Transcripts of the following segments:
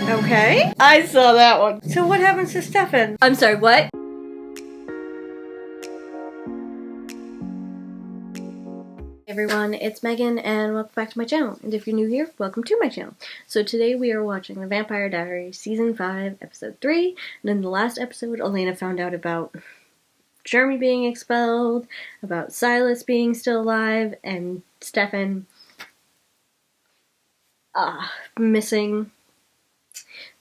Okay. I saw that one. So what happens to Stefan? I'm sorry, what? Hey everyone, it's Megan and welcome back to my channel. And if you're new here, welcome to my channel. So today we are watching the Vampire Diaries Season 5, Episode 3. And in the last episode, Elena found out about Jeremy being expelled, about Silas being still alive, and Stefan missing.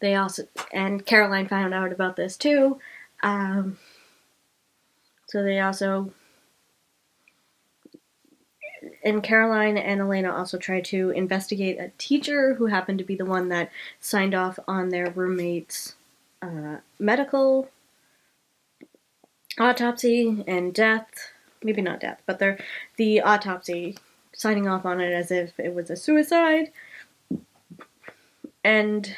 They also, and Caroline found out about this too. So they also, and Caroline and Elena also tried to investigate a teacher who happened to be the one that signed off on their roommate's medical autopsy and death. Maybe not death, but the autopsy, signing off on it as if it was a suicide. And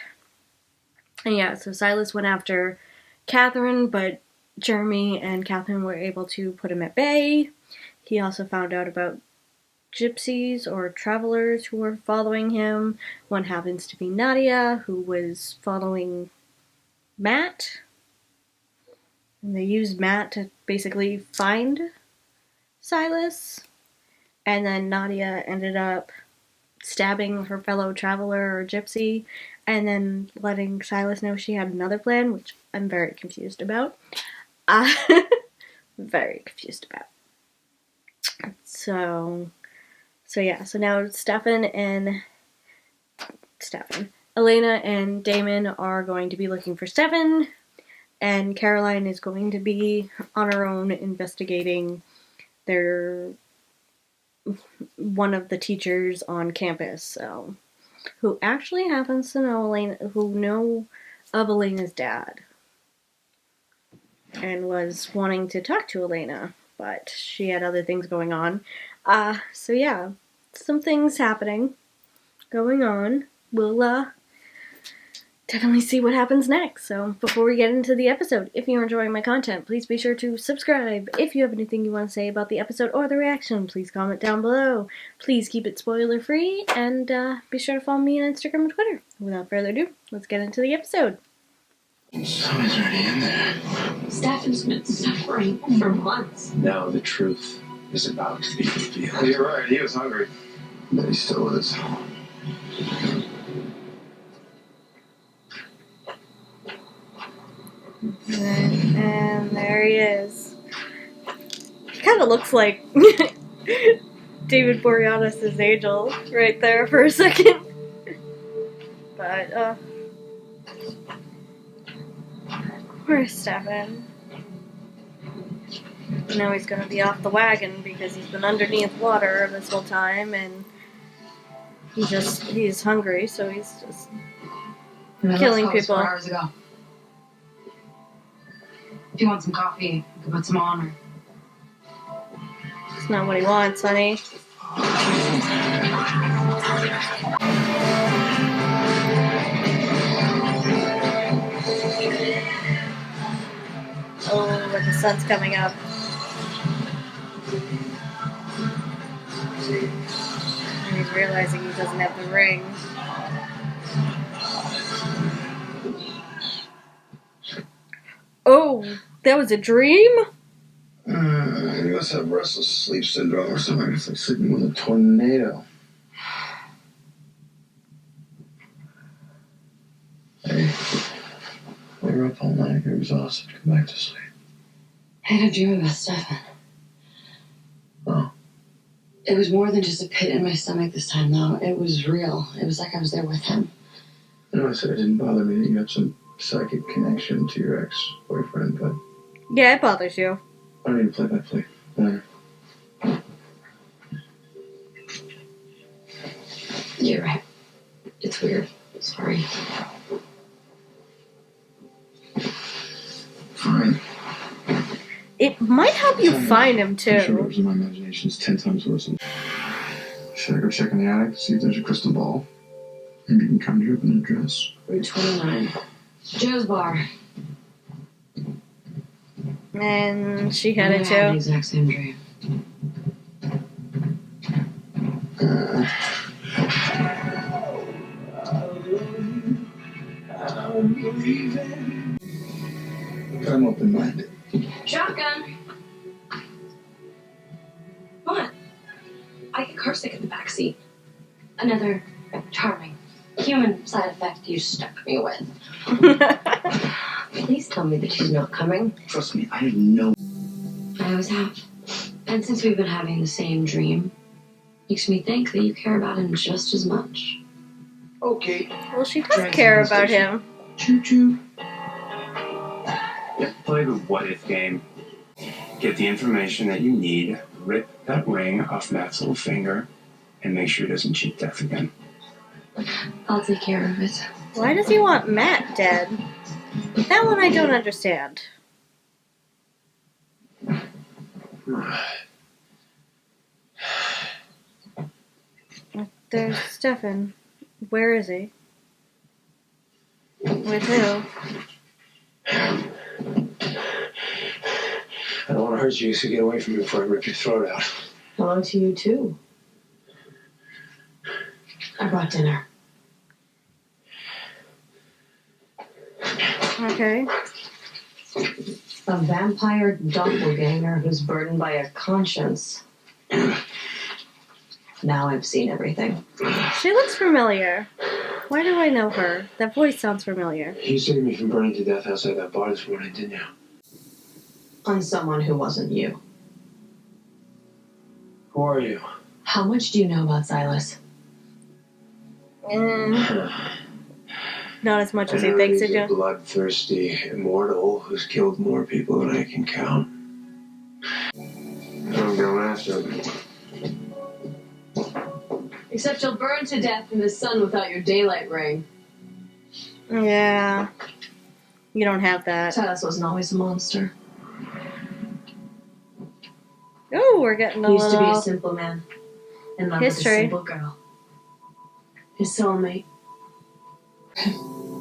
yeah, so Silas went after Catherine, but Jeremy and Catherine were able to put him at bay. He also found out about gypsies or travelers who were following him. One happens to be Nadia, who was following Matt. And they used Matt to basically find Silas. And then Nadia ended up stabbing her fellow traveler or gypsy, and then letting Silas know she had another plan, which I'm very confused about. Very confused about. So now Elena and Damon are going to be looking for Stefan, and Caroline is going to be on her own investigating one of the teachers on campus, who actually happens to know of Elena's dad, and was wanting to talk to Elena, but she had other things going on. So yeah, some things going on. We'll definitely see what happens next. So before we get into the episode, if you're enjoying my content, please be sure to subscribe. If you have anything you want to say about the episode or the reaction, please comment down below. Please keep it spoiler free, and be sure to follow me on Instagram and Twitter. Without further ado, let's get into the episode. Someone's already in there. Stefan's been suffering for months. Now the truth is about to be revealed. You're right, he was hungry. But he still is. And there he is. He kind of looks like David Boreanaz's Angel right there for a second. But, where's Stefan? Now he's gonna be off the wagon because he's been underneath water this whole time, and he's hungry, so he's just killing people. 4 hours ago. If you want some coffee, you can put some on. It's not what he wants, honey. Oh, but the sun's coming up. And he's realizing he doesn't have the ring. Oh, that was a dream? You must have restless sleep syndrome or something. It's like sleeping with a tornado. Hey, we were up all night. You're exhausted. Come back to sleep. I had a dream about Stefan. Oh. It was more than just a pit in my stomach this time, though. It was real. It was like I was there with him. I know I said it didn't bother me that you had some psychic connection to your ex-boyfriend, but... Yeah, it bothers you. I don't need to play by play. You're right. It's weird. Sorry. Fine. It might help you find him, too. I'm sure it was in my imagination. It's 10 times worse. Should I go check in the attic to see if there's a crystal ball? Maybe you can conjure up an address. Route 29. Joe's bar. And she had it, I had the too. exact same dream. I'm open-minded. Shotgun. What? I get carsick in the backseat. Another charming human side effect you stuck me with. Please tell me that she's not coming. Trust me, I have no... I always have. And since we've been having the same dream, makes me think that you care about him just as much. Okay. Well, she does care about him. Choo-choo. Yep, play the what-if game. Get the information that you need, rip that ring off Matt's little finger, and make sure he doesn't cheat death again. I'll take care of it. Why does he want Matt dead? That one I don't understand. There's Stefan. Where is he? With who? I don't want to hurt you, so get away from me before I rip your throat out. Hello to you, too. I brought dinner. Okay. A vampire doppelganger who's burdened by a conscience. Now I've seen everything. She looks familiar. Why do I know her? That voice sounds familiar. You saved me from burning to death outside that bar this morning, didn't you? On someone who wasn't you. Who are you? How much do you know about Silas? Not as much as I he know thinks he's he a does. bloodthirsty immortal who's killed more people than I can count. I'm going after him. Except you'll burn to death in the sun without your daylight ring. Yeah. You don't have that. Silas wasn't always a monster. Oh, we're getting a He used to be a little... simple man. In love with a History. simple girl. His soulmate.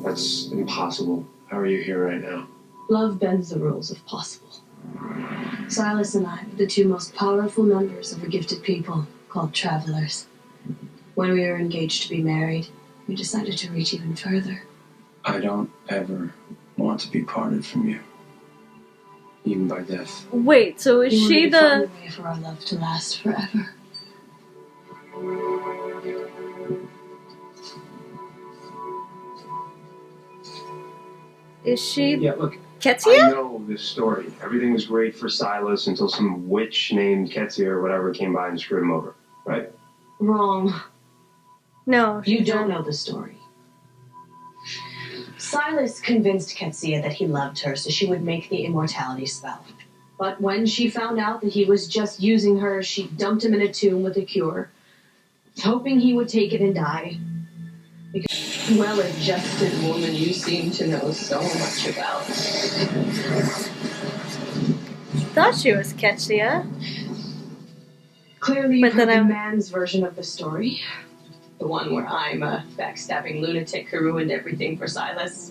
That's impossible. How are you here right now? Love bends the rules if possible. Silas and I were the two most powerful members of a gifted people called Travelers. When we were engaged to be married, we decided to reach even further. I don't ever want to be parted from you. Even by death. Wait, so is We she wanted to find the... a way for our love to last forever. Is she Yeah, look, I Qetsiyah? know this story. Everything was great for Silas until some witch named Qetsiyah or whatever came by and screwed him over, right? Wrong. No. You she's don't not. know the story. Silas convinced Qetsiyah that he loved her so she would make the immortality spell. But when she found out that he was just using her, she dumped him in a tomb with a cure, hoping he would take it and die. Because, well-adjusted woman you seem to know so much about. Thought she was Qetsiyah. Clearly, you've But then heard the I'm- man's version of the story. The one where I'm a backstabbing lunatic who ruined everything for Silas.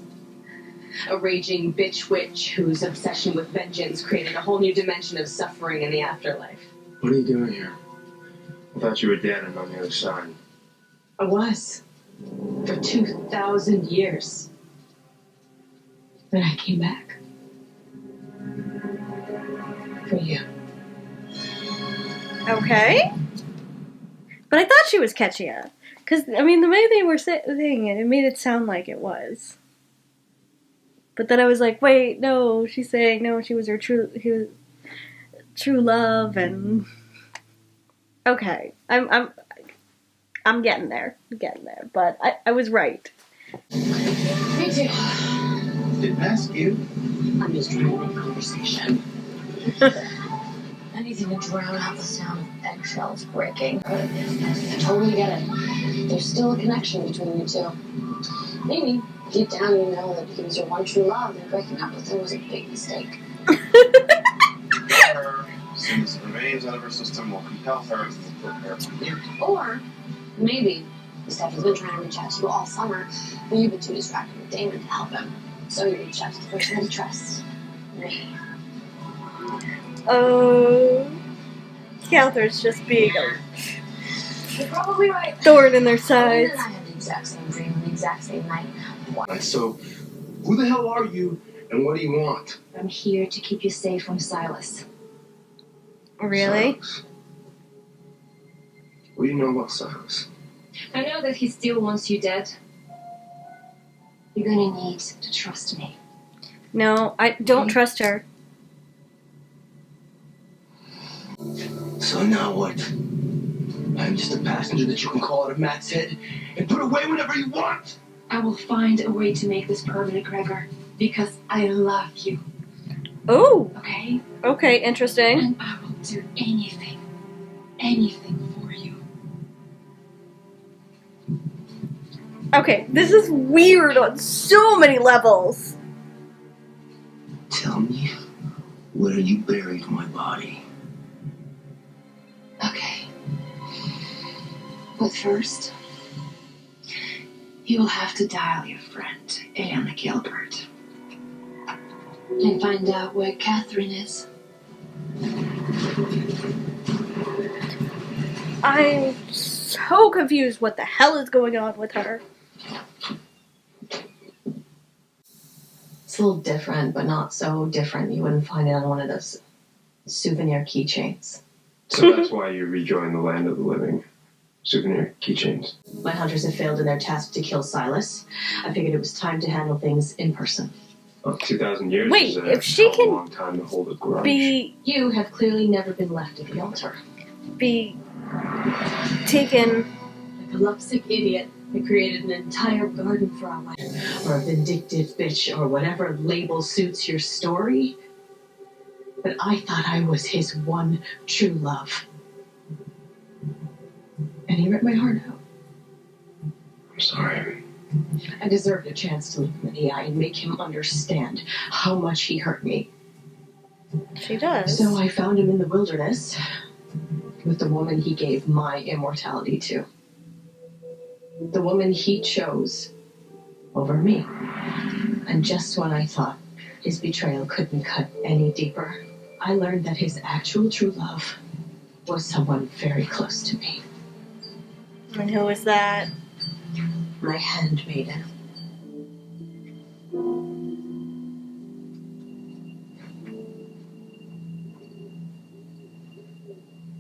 A raging bitch witch whose obsession with vengeance created a whole new dimension of suffering in the afterlife. What are you doing here? I thought you were dead and on the other side. I was. For 2,000 years. Then I came back. For you. Okay. But I thought she was Qetsiyah. Because, I mean, the way they were saying it made it sound like it was. But then I was like, wait, no, she's saying, no, she was her true love, and... Okay, I'm getting there. I'm getting there. But I was right. Me too. Didn't ask you. I'm just trying to make conversation. Anything to drown out the sound of eggshells breaking. I totally get it. There's still a connection between you two. Maybe deep down you know that he was your one true love and breaking up with him was a big mistake. Or, as soon as it remains out of her system, will compel her to prepare for you. Or maybe Stefan's been trying to reach out to you all summer, but you've been too distracted with Damon to help him. So you reached out to the person that he trusts. Me. Oh... Catherine's just being a You're probably right. thorn in their Colleen sides. and I had the exact same dream on the exact same night. So, Who the hell are you, and what do you want? I'm here to keep you safe from Silas. Really? Silas. What do you know about Silas? I know that he still wants you dead. You're gonna need to trust me. No, I don't trust her. So now what? I'm just a passenger that you can call out of Matt's head and put away whenever you want. I will find a way to make this permanent, Gregor, because I love you, Oh, okay? okay, interesting. And I will do anything for you. Okay, this is weird on so many levels. Tell me, where you buried my body? Okay. But first, you will have to dial your friend, Anna Gilbert, and find out where Catherine is. I'm so confused what the hell is going on with her. It's a little different, but not so different. You wouldn't find it on one of those souvenir keychains. So that's why you rejoined the land of the living. Souvenir keychains. My hunters have failed in their task to kill Silas. I figured it was time to handle things in person. Well, 2,000 years Wait, is if she a can long time to hold a grudge. You have clearly never been left at the altar. Be taken. Like a lovesick idiot that created an entire garden for our wife. Or a vindictive bitch, or whatever label suits your story. But I thought I was his one true love. And he ripped my heart out. I'm sorry. I deserved a chance to look him in the eye and make him understand how much he hurt me. She does. So I found him in the wilderness with the woman he gave my immortality to. The woman he chose over me. And just when I thought his betrayal couldn't cut any deeper, I learned that his actual true love was someone very close to me. And who is that? My handmaiden.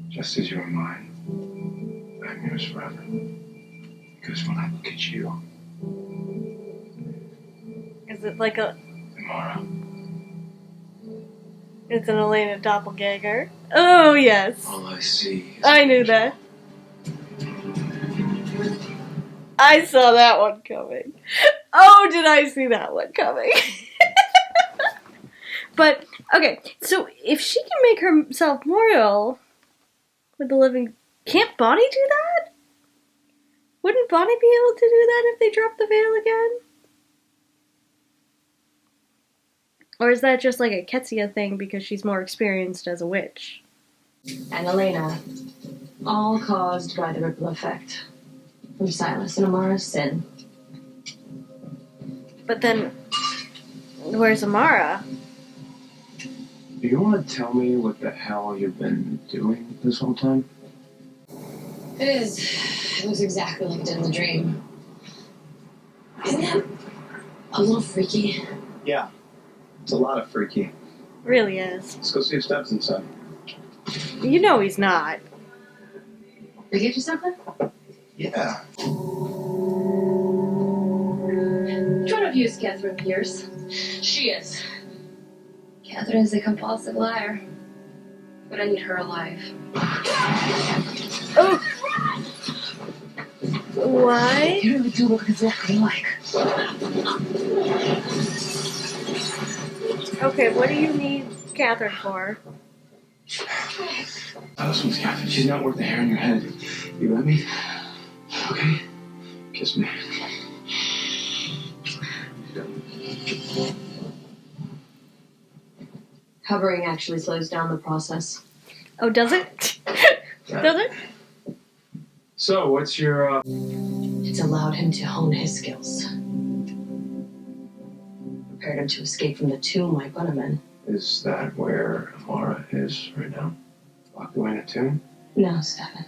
Just as you're mine, I'm yours forever. Because when I look at you, Is it like a... Mara, It's an Elena doppelganger? Oh, yes. all I see is I knew that. I saw that one coming. Oh, did I see that one coming? But, okay, so if she can make herself mortal with the living... Can't Bonnie do that? Wouldn't Bonnie be able to do that if they drop the veil again? Or is that just like a Qetsiyah thing because she's more experienced as a witch? And Elena. All caused by the ripple effect from Silas and Amara's sin. But then, where's Amara? Do you want to tell me what the hell you've been doing this whole time? It is. It looks exactly like it did in the dream. Isn't that a little freaky? Yeah, it's a lot of freaky. Really is. Let's go see if Stefan's son. You know he's not. They get you something? Yeah. Which one of you is Catherine Pierce? She is. Catherine's a compulsive liar. But I need her alive. Oh! Why? You really do look exactly like. Okay, what do you need Catherine for? Alice was Catherine. She's not worth the hair on your head. You let me? Okay. Kiss me. Hovering actually slows down the process. Oh, does it? Does it? So, what's your, It's allowed him to hone his skills. Prepared him to escape from the tomb like Bunnaman. Is that where Amara is right now? Locked away in a tomb? No, Stefan.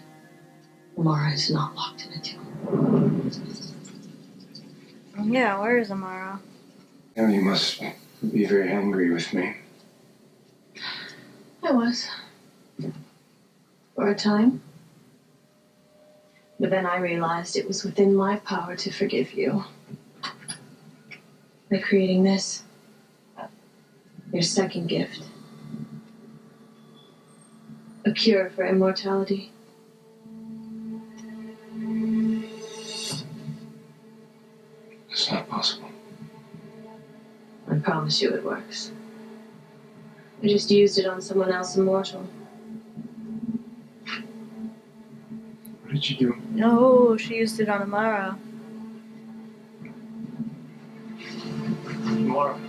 Amara is not locked in a tomb. Yeah, where is Amara? Now you must be very angry with me. I was. For a time. But then I realized it was within my power to forgive you. By creating this. Your second gift. A cure for immortality. It's not possible. I promise you it works. I just used it on someone else immortal. What did you do? No, she used it on Amara. Laura.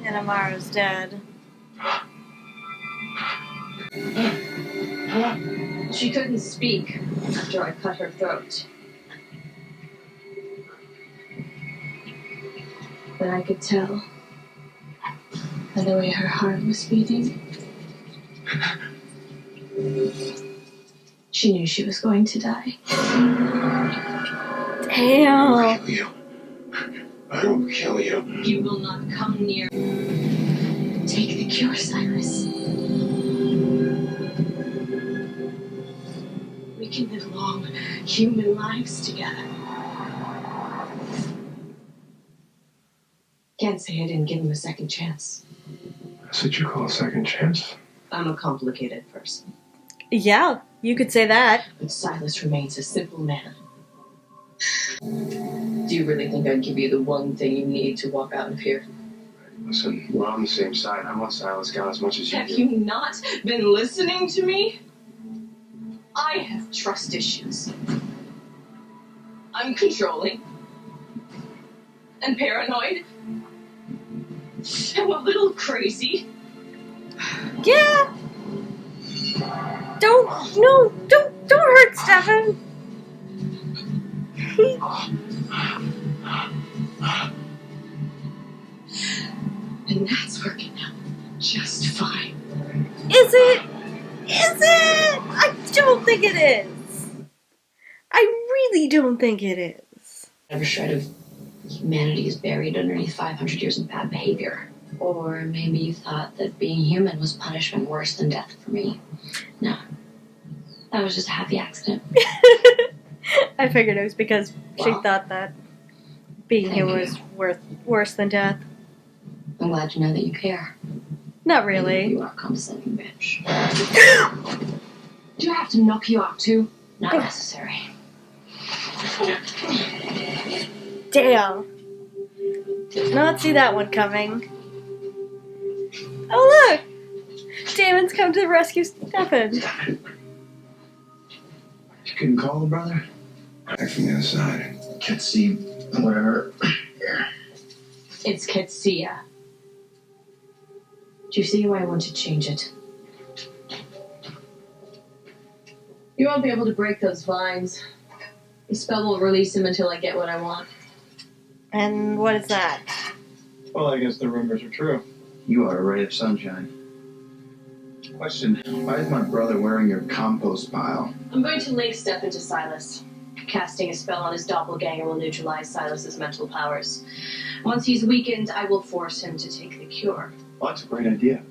And Amara's dead. She couldn't speak after I cut her throat. But I could tell by the way her heart was beating. She knew she was going to die. Damn. I'll kill you. I will kill you. You will not come near. Take the cure, Silas. We can live long, human lives together. Can't say I didn't give him a second chance. That's what you call a second chance? I'm a complicated person. Yeah, you could say that. But Silas remains a simple man. Do you really think I'd give you the one thing you need to walk out of here? Listen, we're on the same side. I want Silas gone as much as you Have do. you not been listening to me? I have trust issues. I'm controlling. And paranoid. I'm a little crazy. Yeah. Don't hurt Stefan. And that's working out just fine. Is it? Is it? I don't think it is. I really don't think it is. Every shred of humanity is buried underneath 500 years of bad behavior. Or maybe you thought that being human was punishment worse than death for me. No. That was just a happy accident. I figured it was because she Well, thought that being thank here you. was worse than death. I'm glad you know that you care. Not really. You are a condescending bitch. Do I have to knock you out too? Not necessary. Damn. Did not see that one coming. Oh look! Damon's come to rescue Stefan. You couldn't call the brother? Back from the other side. Qetsiyah, whatever. Here. It's Qetsiyah. Do you see why I want to change it? You won't be able to break those vines. The spell won't release him until I get what I want. And what is that? Well, I guess the rumors are true. You are a ray of sunshine. Question, why is my brother wearing your compost pile? I'm going to link Stefan to Silas. Casting a spell on his doppelganger will neutralize Silas's mental powers. Once he's weakened, I will force him to take the cure. Well, that's a great idea.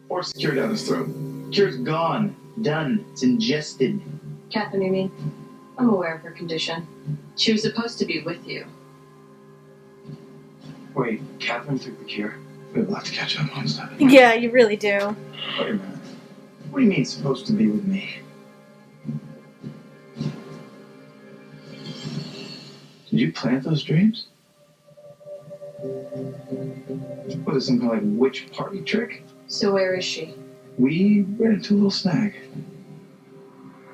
Force the cure down his throat. Cure's gone. Done. It's ingested. Catherine, you mean? I'm aware of her condition. She was supposed to be with you. Wait, Catherine took the cure? We have a lot to catch up on, Stefan. Yeah, you really do. Wait a minute. What do you mean supposed to be with me? Did you plant those dreams? Was it some kind of like witch party trick? So where is she? We ran into a little snag.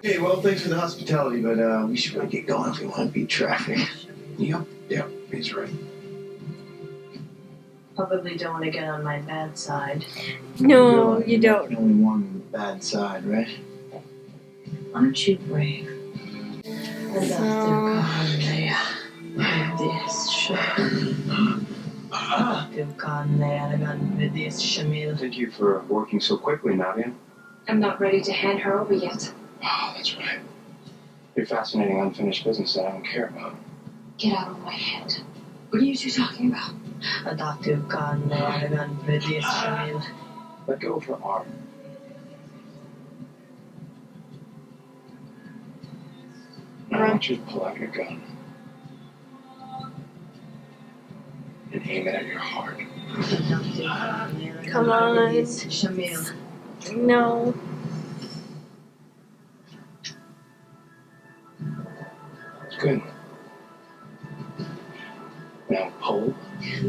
Hey, well, thanks for the hospitality, but we should really get going if we want to beat traffic. Yep, he's right. Probably don't want to get on my bad side. No, Realize you you're not don't. the only one on the bad side, right? Aren't you brave? And Thank you for working so quickly, Nadia. I'm not ready to hand her over yet. Oh, that's right. You're fascinating unfinished business that I don't care about. Get out of my head. What are you two talking about? Adatu kan dengan British Shamil. Let go of her arm. Now I want you to pull out your gun and aim it at your heart. Come on. Shamil. No. Good. Now pull.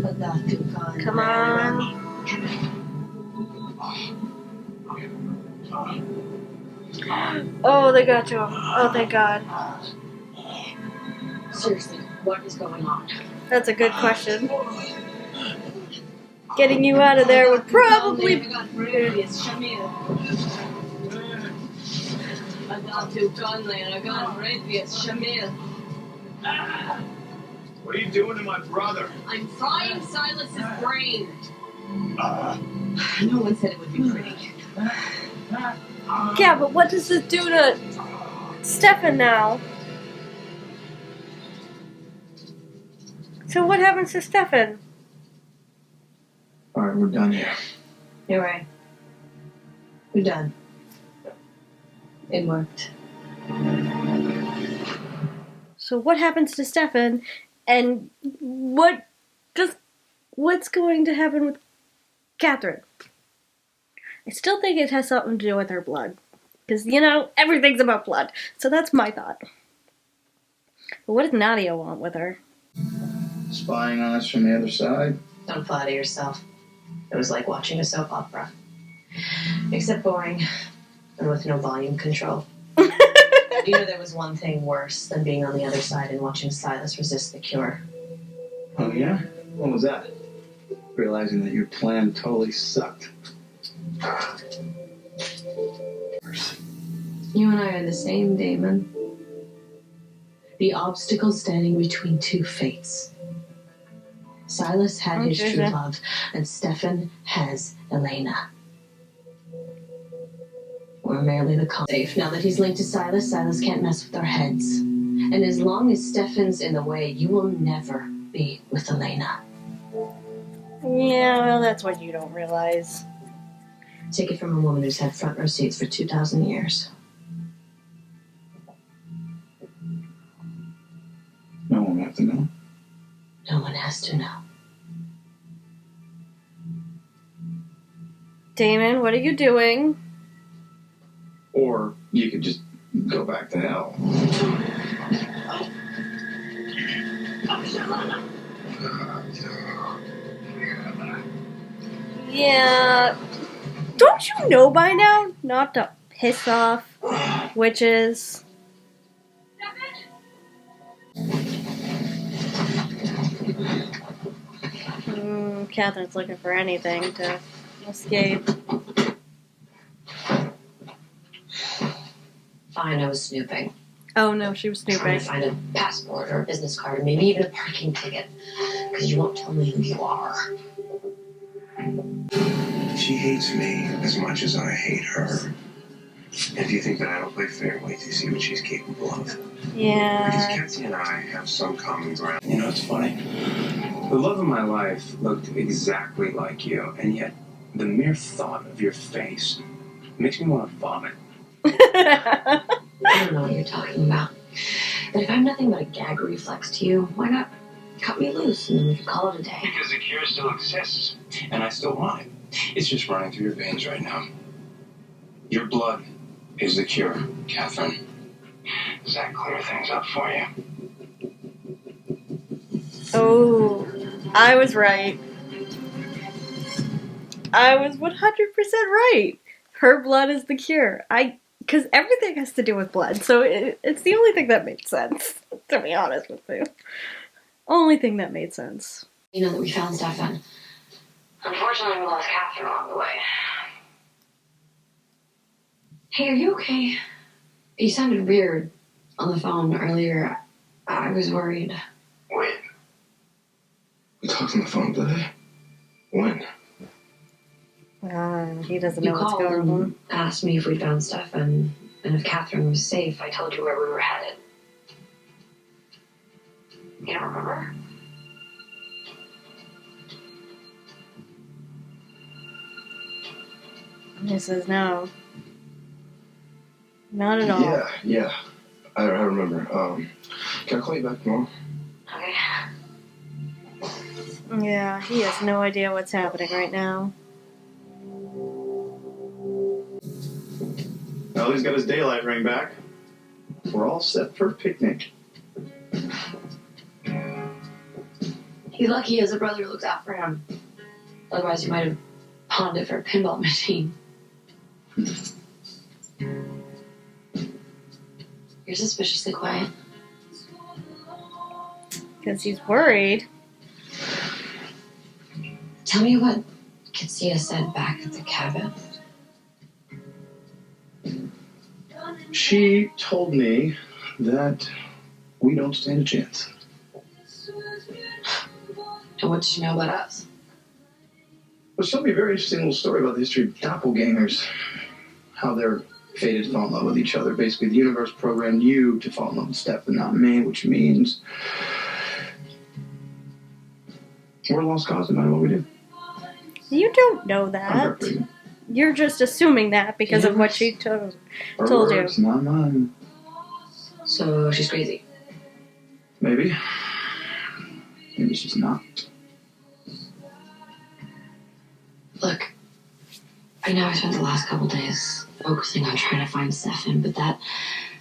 Adatu kan. Come on. Oh, they got you. Oh, thank God. Seriously, what is going on? That's a good question. Getting you out of there would probably... What are you doing to my brother? I'm frying Silas's brain. No one said it would be pretty. Yeah, but what does this do to Stefan now? So what happens to Stefan? Alright, we're done here. You're right. We're done. It worked. So what happens to Stefan, and what's going to happen with Catherine? I still think it has something to do with her blood. Because, everything's about blood. So that's my thought. But what does Nadia want with her? Spying on us from the other side? Don't flatter yourself. It was like watching a soap opera. Except boring. And with no volume control. There was one thing worse than being on the other side and watching Silas resist the cure. Oh, yeah? What was that? Realizing that your plan totally sucked. You and I are the same, Damon. The obstacle standing between two fates. Silas had his true love, and Stefan has Elena. We're merely the safe. Now that he's linked to Silas, Silas can't mess with our heads. And as long as Stefan's in the way, you will never be with Elena. Yeah, well, that's what you don't realize. Take it from a woman who's had front row seats for 2,000 years. No one will have to know. No one has to know. Damon, what are you doing? Or you could just go back to hell. Yeah. Don't you know by now not to piss off witches? Catherine's looking for anything to escape. Fine, I was snooping. Oh no, she was Trying snooping. to find a passport or a business card, or maybe even a parking ticket. Because you won't tell me who you are. She hates me as much as I hate her. And if you think that I don't play fair, wait to see what she's capable of. Because Yeah. Qetsiyah and I have some common ground. You know, it's funny. The love of my life looked exactly like you, and yet the mere thought of your face makes me want to vomit. I don't know what you're talking about. But if I'm nothing but a gag reflex to you, why not cut me loose and then we can call it a day? Because the cure still exists, and I still want it. It's just running through your veins right now. Your blood is the cure, Catherine. Does that clear things up for you? Oh, I was right. I was 100% right. Her blood is the cure. Because everything has to do with blood, so it's the only thing that made sense, to be honest with you. Only thing that made sense. You know that we found Stefan. Unfortunately, we lost Catherine along the way. Hey, are you okay? You sounded weird on the phone earlier. I was worried. Wait. We talked on the phone today? When? He doesn't know You what's called going and on. asked me if we'd found Stefan and if Catherine was safe. I told you where we were headed. You don't remember? He says no. Not at all. Yeah. I remember. Can I call you back tomorrow? Okay. Yeah, he has no idea what's happening right now. Well, he's got his daylight ring back. We're all set for a picnic. He's lucky he has a brother who looks out for him. Otherwise, he might have pawned it for a pinball machine. You're suspiciously quiet. Because he's worried. Tell me what Qetsiyah said back at the cabin. She told me that we don't stand a chance. And what did you know about us? Well, she told me a very interesting little story about the history of doppelgangers. How they're fated to fall in love with each other. Basically, the universe programmed you to fall in love with Stefan, not me, which means we're a lost cause no matter what we do. You don't know I'm that. paraphrasing. You're just assuming that because of what she Her told you. words, not mine. So she's crazy. Maybe. Maybe she's not. Look, I know I spent the last couple days focusing on trying to find Stefan, but that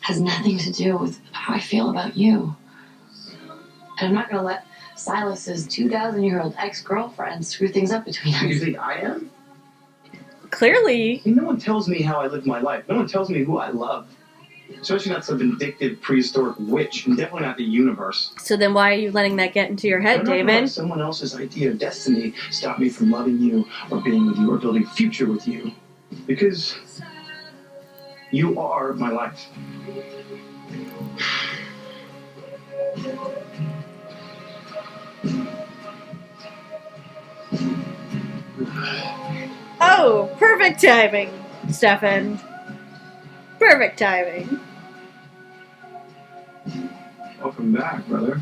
has nothing to do with how I feel about you. And I'm not going to let Silas's 2,000-year-old ex-girlfriend screw things up between us. You think I am? Clearly. No one tells me how I live my life. No one tells me who I love. Especially not some vindictive prehistoric witch, and definitely not the universe. So then why are you letting that get into your head, I'm not gonna let David? someone else's idea of destiny stop me from loving you, or being with you, or building a future with you. Because you are my life. Oh, perfect timing, Stefan. Perfect timing. Welcome back, brother.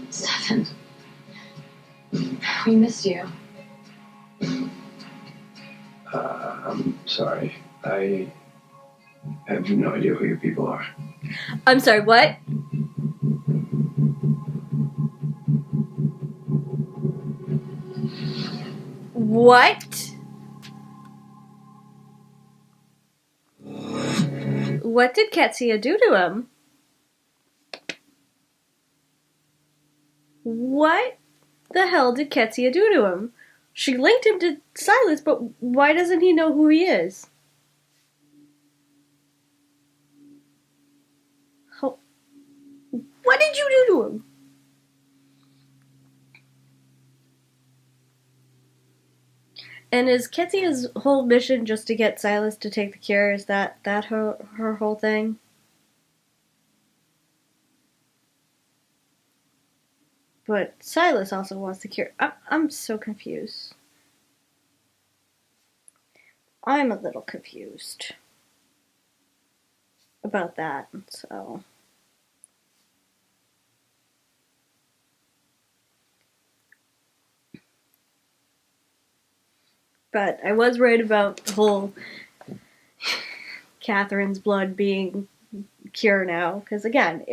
Stefan, we missed you. I'm sorry. I have no idea who your people are. I'm sorry, what? What? What did Qetsiyah do to him? What the hell did Qetsiyah do to him? She linked him to Silas, but why doesn't he know who he is? What did you do to him? And is Qetsiyah's whole mission just to get Silas to take the cure? Is that her whole thing? But Silas also wants the cure. I'm so confused. I'm a little confused about that, so... But I was right about the whole Catherine's blood being cure now, because again,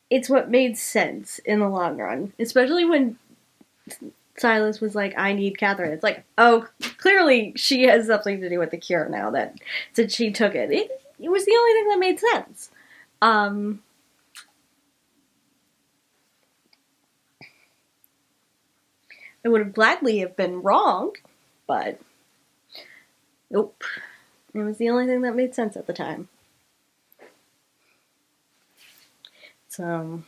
it's what made sense in the long run, especially when Silas was like, "I need Catherine." It's like, oh, clearly she has something to do with the cure now. That since she took it, it was the only thing that made sense. I would have gladly have been wrong, but nope. It was the only thing that made sense at the time. So...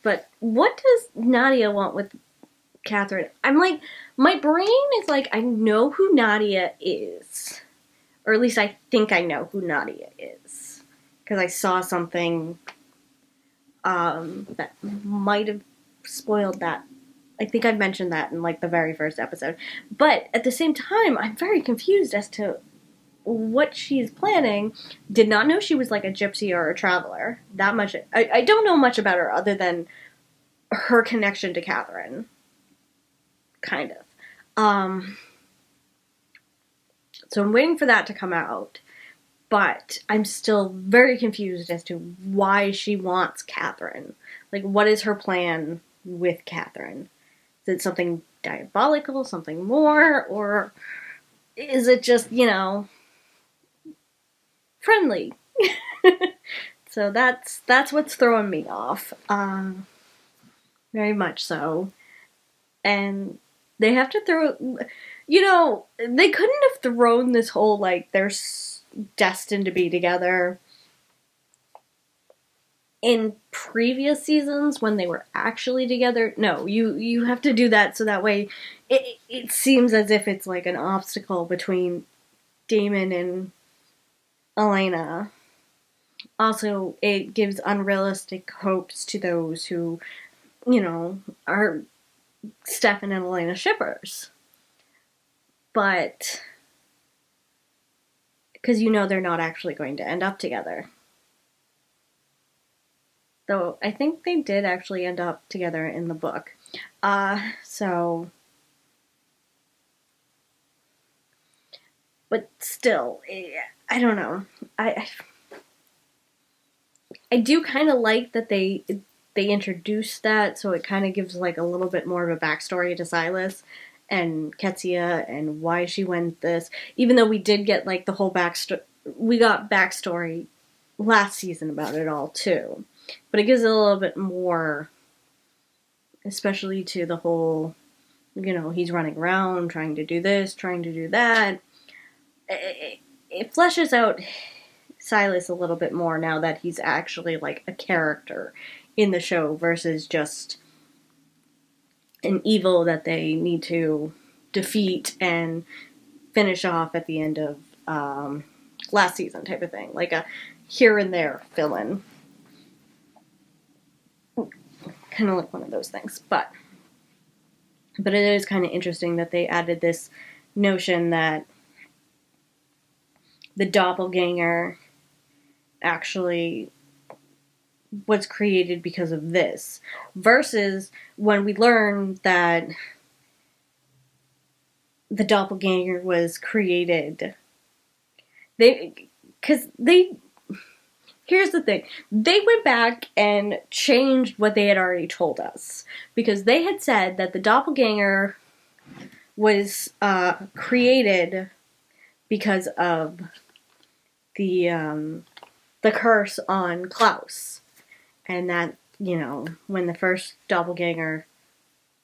But what does Nadia want with Catherine? I'm like, my brain is like, I know who Nadia is. Or at least I think I know who Nadia is. Because I saw something that might have spoiled that. I think I mentioned that in like the very first episode. But at the same time, I'm very confused as to what she's planning. Did not know she was like a gypsy or a traveler. That much. I don't know much about her other than her connection to Catherine. Kind of. So I'm waiting for that to come out. But I'm still very confused as to why she wants Catherine. Like, what is her plan with Catherine? Is it something diabolical, something more, or is it just, friendly? So that's what's throwing me off. Very much so. And they have to throw, they couldn't have thrown this whole, like, they're destined to be together in previous seasons when they were actually together. No, you have to do that so that way it seems as if it's like an obstacle between Damon and Elena. Also, it gives unrealistic hopes to those who, are Stefan and Elena shippers. But because they're not actually going to end up together. Though I think they did actually end up together in the book. So... But still, I don't know. I do kind of like that they introduced that, so it kind of gives like a little bit more of a backstory to Silas and Qetsiyah and why she went this. Even though we did get like the whole backstory, we got backstory last season about it all too. But it gives it a little bit more, especially to the whole, he's running around trying to do this, trying to do that. It fleshes out Silas a little bit more now that he's actually like a character in the show versus just an evil that they need to defeat and finish off at the end of last season type of thing. Like a here and there fill-in. Kind of like one of those things. But it is kind of interesting that they added this notion that the doppelganger actually was created because of this. Versus when we learn that the doppelganger was created. Here's the thing. They went back and changed what they had already told us. Because they had said that the doppelganger was created because of the curse on Klaus. And that, when the first doppelganger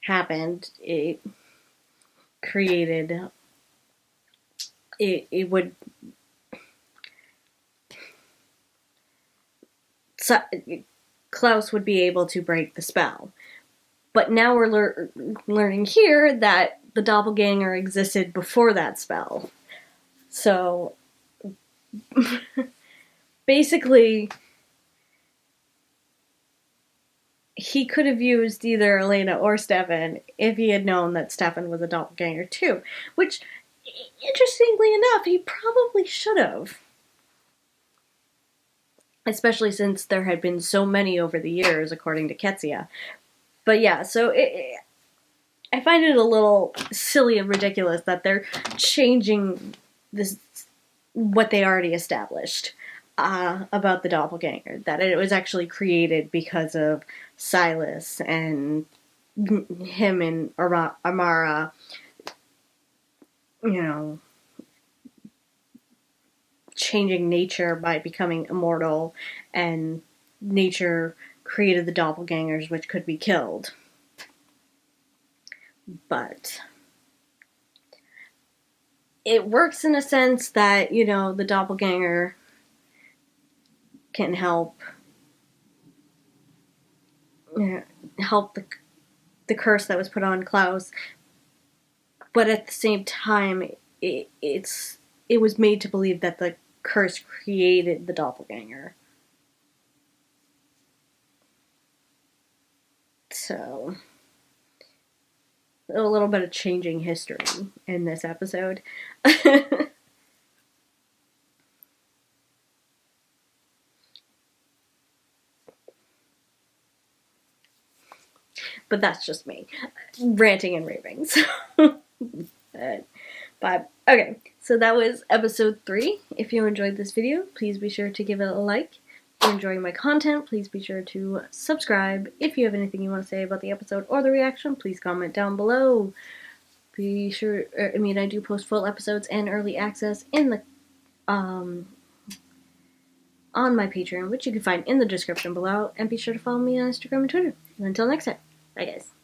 happened, it created... It would... So, Klaus would be able to break the spell. But now we're learning here that the doppelganger existed before that spell. So... basically, he could have used either Elena or Stefan if he had known that Stefan was a doppelganger too. Which, interestingly enough, he probably should have. Especially since there had been so many over the years, according to Qetsiyah. But yeah, so I find it a little silly and ridiculous that they're changing this, what they already established about the doppelganger. That it was actually created because of Silas and him and Amara, changing nature by becoming immortal, and nature created the doppelgangers which could be killed. But it works in a sense that, the doppelganger can help the curse that was put on Klaus, but at the same time, it was made to believe that the curse created the doppelganger. So, a little bit of changing history in this episode. But that's just me ranting and raving. So, but okay, so that was episode 3. If you enjoyed this video, please be sure to give it a like. If you're enjoying my content, please be sure to subscribe. If you have anything you want to say about the episode or the reaction, please comment down below. Be sure, I do post full episodes and early access in the on my Patreon, which you can find in the description below, and be sure to follow me on Instagram and Twitter. And until next time, bye guys.